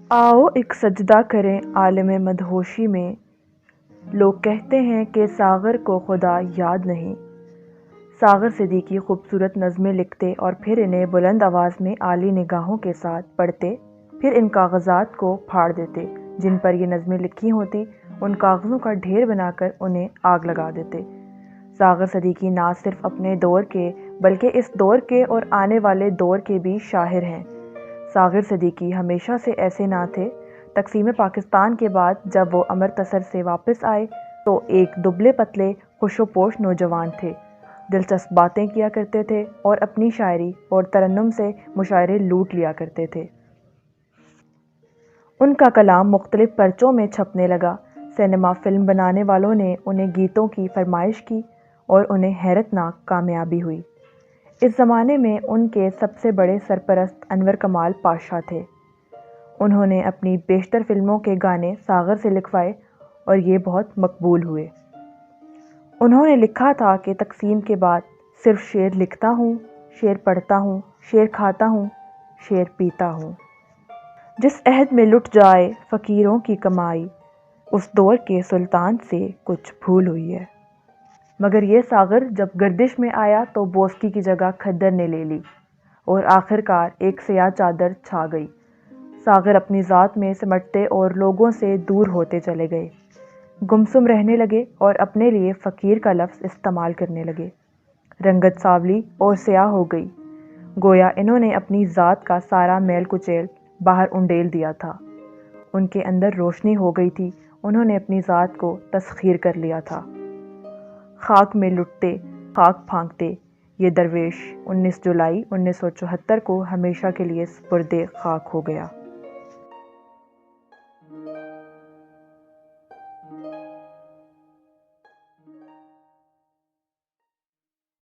آؤ ایک سجدہ کریں عالم مدہوشی میں، لوگ کہتے ہیں کہ ساغر کو خدا یاد نہیں۔ ساغر صدیقی خوبصورت نظمیں لکھتے اور پھر انہیں بلند آواز میں عالی نگاہوں کے ساتھ پڑھتے، پھر ان کاغذات کو پھاڑ دیتے جن پر یہ نظمیں لکھی ہوتی، ان کاغذوں کا ڈھیر بنا کر انہیں آگ لگا دیتے۔ ساغر صدیقی نہ صرف اپنے دور کے بلکہ اس دور کے اور آنے والے دور کے بھی شاعر ہیں۔ ساغر صدیقی ہمیشہ سے ایسے نہ تھے۔ تقسیم پاکستان کے بعد جب وہ امرتسر سے واپس آئے تو ایک دبلے پتلے خوش و پوش نوجوان تھے۔ دلچسپ باتیں کیا کرتے تھے اور اپنی شاعری اور ترنم سے مشاعرے لوٹ لیا کرتے تھے۔ ان کا کلام مختلف پرچوں میں چھپنے لگا۔ سینما فلم بنانے والوں نے انہیں گیتوں کی فرمائش کی اور انہیں حیرت ناک کامیابی ہوئی۔ اس زمانے میں ان کے سب سے بڑے سرپرست انور کمال پاشا تھے۔ انہوں نے اپنی بیشتر فلموں کے گانے ساغر سے لکھوائے اور یہ بہت مقبول ہوئے۔ انہوں نے لکھا تھا کہ تقسیم کے بعد صرف شعر لکھتا ہوں، شعر پڑھتا ہوں، شعر کھاتا ہوں، شعر پیتا ہوں۔ جس عہد میں لٹ جائے فقیروں کی کمائی، اس دور کے سلطان سے کچھ بھول ہوئی ہے۔ مگر یہ ساغر جب گردش میں آیا تو بوسکی کی جگہ کھدر نے لے لی اور آخر کار ایک سیاہ چادر چھا گئی۔ ساغر اپنی ذات میں سمٹتے اور لوگوں سے دور ہوتے چلے گئے، گمسم رہنے لگے اور اپنے لیے فقیر کا لفظ استعمال کرنے لگے۔ رنگت سانولی اور سیاہ ہو گئی، گویا انہوں نے اپنی ذات کا سارا میل کچیل باہر انڈیل دیا تھا۔ ان کے اندر روشنی ہو گئی تھی، انہوں نے اپنی ذات کو تسخیر کر لیا تھا۔ خاک میں لٹتے، خاک پھانکتے، یہ درویش 19 جولائی 1974 کو ہمیشہ کے لیے سپرد خاک ہو گیا۔